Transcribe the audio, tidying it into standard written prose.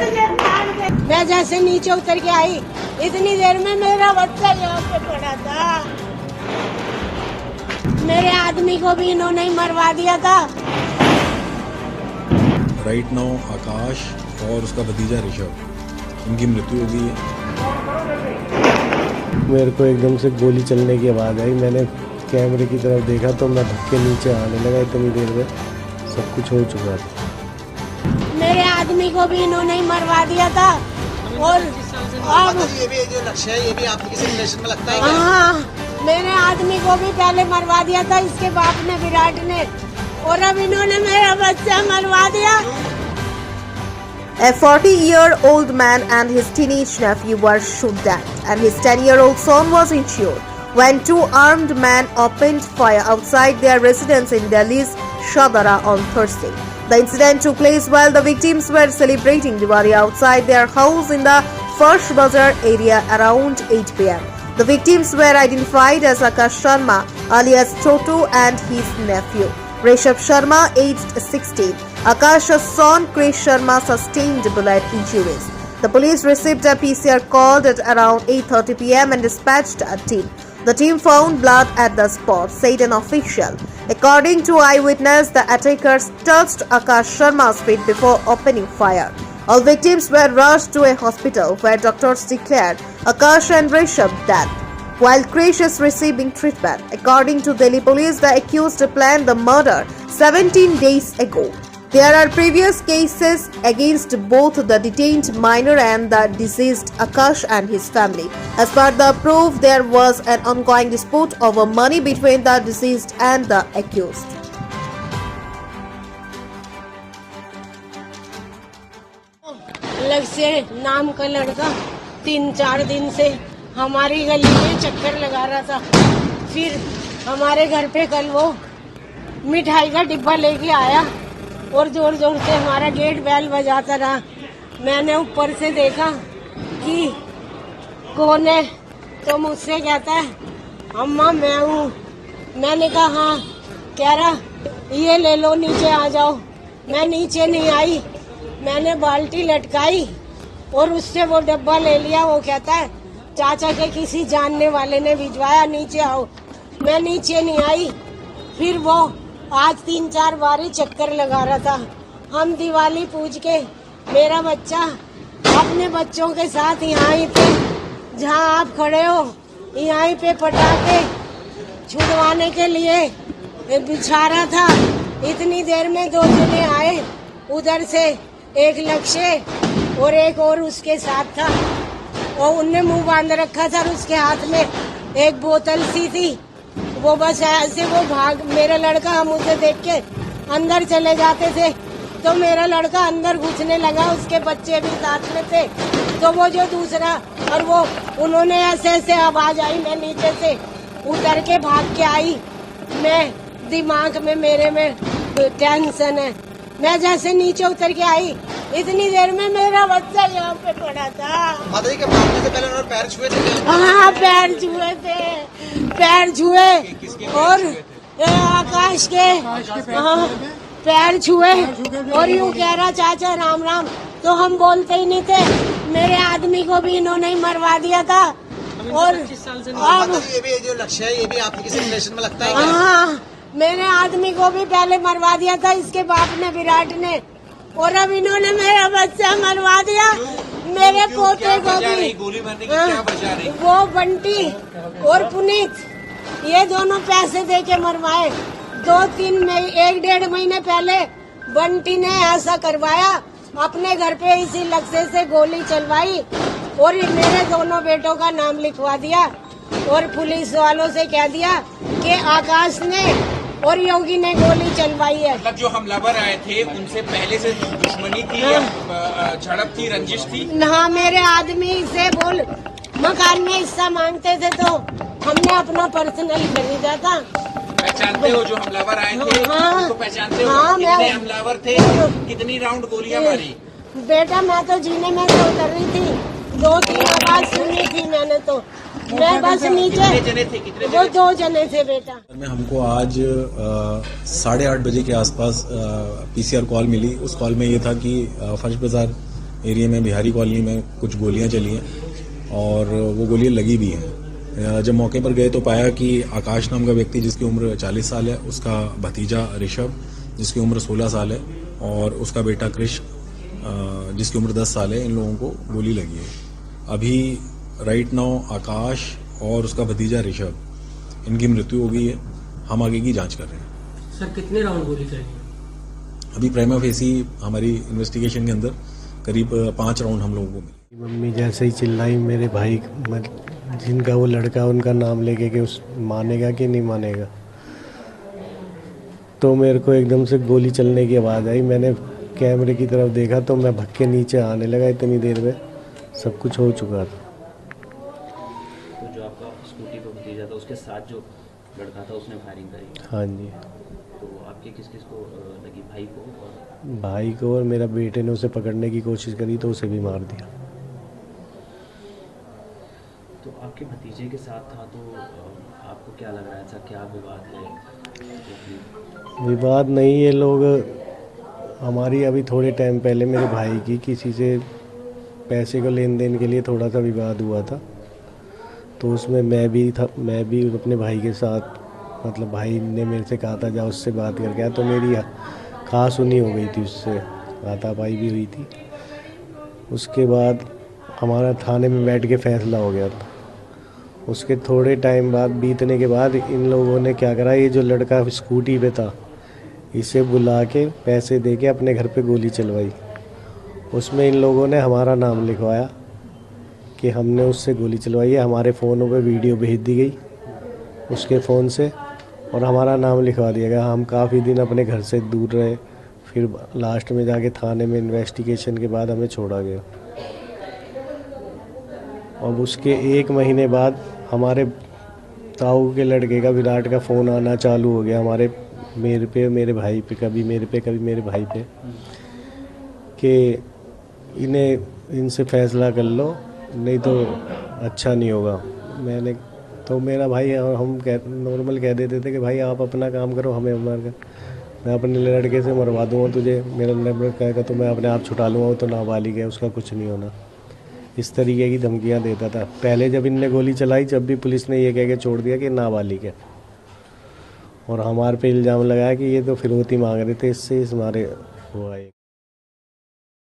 मैं जैसे नीचे उतर के आई इतनी देर में मेरा बच्चा यहाँ पे पड़ा था। मेरे आदमी को भी इन्होंने ही मरवा दिया था। राइट नाउ आकाश और उसका भतीजा ऋषभ, उनकी मृत्यु हो गई है। मेरे को एकदम से गोली चलने की आवाज़ आई। मैंने कैमरे की तरफ देखा तो मैं धक्के नीचे आने लगा। इतनी देर में सब कुछ हो चुका था। मेरे आदमी को भी इन्होंने ही मरवा दिया था। और अब ये भी जो लक्ष्य है ये भी आपके किसी रिलेशन में लगता है क्या? हाँ, मेरे आदमी को भी पहले मरवा दिया था इसके बाप ने, विराट ने, और अब इन्होंने मेरा बच्चा मरवा दिया। A 40-year-old man and his teenage nephew were shot dead, and his 10-year-old son was injured when two armed men opened fire outside their residence in Delhi's Shadara on Thursday. The incident took place while the victims were celebrating Diwali outside their house in the First Bazaar area around 8 p.m. The victims were identified as Akash Sharma alias Chotu and his nephew Rishabh Sharma, aged 16. Akash's son Krish Sharma sustained bullet injuries. The police received a PCR call at around 8:30 p.m. and dispatched a team. The team found blood at the spot, said an official. According to eyewitness, the attackers touched Akash Sharma's feet before opening fire. All victims were rushed to a hospital where doctors declared Akash and Rishabh dead, while Krish is receiving treatment. According to Delhi police, the accused planned the murder 17 days ago. There are previous cases against both the detained minor and the deceased Akash and his family. As per the proof, there was an ongoing dispute over money between the deceased and the accused. अलग से नाम का लड़का 3-4 दिन से हमारी गली में चक्कर लगा रहा था। फिर हमारे घर पे कल वो मिठाई का डिब्बा लेके आया और जोर जोर से हमारा गेट बेल बजाता रहा। मैंने ऊपर से देखा कि कौन है, तो मुझसे कहता है अम्मा मैं हूँ। मैंने कहा हाँ। कह रहा ये ले लो, नीचे आ जाओ। मैं नीचे नहीं आई, मैंने बाल्टी लटकाई और उससे वो डब्बा ले लिया। वो कहता है चाचा के किसी जानने वाले ने भिजवाया, नीचे आओ। मैं नीचे नहीं आई। फिर वो आज 3-4 बार ही चक्कर लगा रहा था। हम दिवाली पूज के मेरा बच्चा अपने बच्चों के साथ यहाँ पे जहाँ आप खड़े हो यहाँ पे पटाखे छुड़वाने के लिए बिछा रहा था। इतनी देर में 2 जने आए उधर से, एक लक्ष्य और एक और उसके साथ था, और उनने मुंह बांध रखा था। उसके हाथ में एक बोतल सी थी। वो बस ऐसे वो भाग, मेरा लड़का, हम उसे देख के अंदर चले जाते थे तो मेरा लड़का अंदर घुसने लगा, उसके बच्चे भी साथ में थे। तो वो जो दूसरा, और वो उन्होंने ऐसे आवाज आई, मैं नीचे से उतर के भाग के आई। मैं दिमाग में मेरे में टेंशन है। मैं जैसे नीचे उतर के आई इतनी देर में मेरा बच्चा यहाँ पे पड़ा था। माता जी के भागने से पहले उन्होंने पैर छुए थे? हाँ, पैर छुए थे, पैर छुए और आकाश के हाँ पैर छुए और यूँ कह रहा चाचा राम राम, तो हम बोलते ही नहीं थे। मेरे आदमी को भी इन्होंने ही मरवा दिया था। और अब ये भी जो लक्ष्य है ये भी आपके किसी रिलेशन में लगता है क्या? हाँ, मेरे आदमी को भी पहले मरवा दिया था इसके बाप ने, विराट ने, और अब इन्होंने मेरा बच्चा मरवा दिया। मेरे पोते को भी। गोली मारने की क्या वजह रही? वो बंटी और पुनीत, ये दोनों पैसे दे के मरवाए। 1-1.5 महीने पहले बंटी ने ऐसा करवाया, अपने घर पे इसी लक्ष्य से गोली चलवाई और मेरे दोनों बेटों का नाम लिखवा दिया और पुलिस वालों से कह दिया कि आकाश ने और योगी ने गोली चलवाई है। मतलब जो हमलावर आए थे उनसे पहले से दुश्मनी थी या झड़प थी, रंजिश थी? हाँ, मेरे आदमी से बोल मकान में हिस्सा मांगते थे तो हमने अपना पर्सनल खरीदा था। पहचानते हो जो हमलावर आए थे? हाँ, उनको पहचानते हो? हाँ, कितने हमलावर थे? कितनी राउंड गोलियां मारी? बेटा मैं तो जीने में से उतर रही थी, 2-3 आवाज सुनी थी मैंने तो। मैं बस नीचे। कितने जने थे? कितने वो 2 जने थे बेटा। हमको आज 8:30 बजे के आसपास पीसीआर कॉल मिली। उस कॉल में ये था कि फर्स्ट बाजार एरिया में बिहारी कॉलोनी में कुछ गोलियां चली हैं और वो गोलियां लगी भी हैं। जब मौके पर गए तो पाया कि आकाश नाम का व्यक्ति जिसकी उम्र 40 साल है, उसका भतीजा ऋषभ जिसकी उम्र 16 साल है और उसका बेटा कृष जिसकी उम्र 10 साल है, इन लोगों को गोली लगी है। अभी राइट नाउ आकाश और उसका भतीजा ऋषभ, इनकी मृत्यु हो गई है। हम आगे की जांच कर रहे हैं। सर कितने राउंड गोली चली? अभी प्राइमा फेसी हमारी इन्वेस्टिगेशन के अंदर करीब 5 राउंड हम लोगों को मिले। मम्मी जैसे ही चिल्लाई, मेरे भाई जिनका वो लड़का उनका नाम लेके कि उस मानेगा कि नहीं मानेगा, तो मेरे को एकदम से गोली चलने की आवाज़ आई। मैंने कैमरे की तरफ देखा तो मैं भग के नीचे आने लगा। इतनी देर में सब कुछ हो चुका था। तो जो आपका स्कूटी पर भतीजा था, उसके साथ जो लड़का था उसने फायरिंग करी? हाँ जी। तो आपके किस किस को लगी? भाई को? और भाई को, और मेरा बेटे ने उसे पकड़ने की कोशिश करी तो उसे भी मार दिया। तो आपके भतीजे के साथ था, तो आपको क्या लग रहा है, ऐसा क्या विवाद है? विवाद नहीं, ये लोग हमारी अभी थोड़े टाइम पहले मेरे भाई की किसी से पैसे को लेन देन के लिए थोड़ा सा विवाद हुआ था, तो उसमें मैं भी था। मैं भी अपने भाई के साथ, मतलब भाई ने मेरे से कहा था जा उससे बात करके आ, तो मेरी खास सुनी हो गई थी, उससे हाथापाई भी हुई थी। उसके बाद हमारा थाने में बैठ के फैसला हो गया था। उसके थोड़े टाइम बाद बीतने के बाद इन लोगों ने क्या करा, ये जो लड़का स्कूटी पे था इसे बुला के पैसे दे के अपने घर पे गोली चलवाई। उसमें इन लोगों ने हमारा नाम लिखवाया कि हमने उससे गोली चलवाई है। हमारे फ़ोनों पे वीडियो भेज दी गई उसके फ़ोन से और हमारा नाम लिखवा दिया गया। हम काफ़ी दिन अपने घर से दूर रहे, फिर लास्ट में जाके थाने में इन्वेस्टिगेशन के बाद हमें छोड़ा गया। अब उसके 1 महीने बाद हमारे ताऊ के लड़के का, विराट का फ़ोन आना चालू हो गया मेरे पे, मेरे भाई पे, कभी मेरे पे कभी मेरे भाई पे, कि इनसे फैसला कर लो नहीं तो अच्छा नहीं होगा। मैंने तो मेरा भाई और हम नॉर्मल कह देते थे कि भाई आप अपना काम करो, हमें हमारा, मैं अपने लड़के से मरवा दूँगा तुझे, मेरा नंबर कहेगा तो मैं अपने आप छुटा लूँगा, वो तो नाबालिग है, उसका कुछ नहीं होना। इस तरीके की धमकियाँ देता था। पहले जब इनने गोली चलाई, जब भी पुलिस ने ये कह के छोड़ दिया कि नाबालिग है, और हमारे पे इल्ज़ाम लगाया कि ये तो फिरौती मांग रहे थे, इससे हमारे हुआ।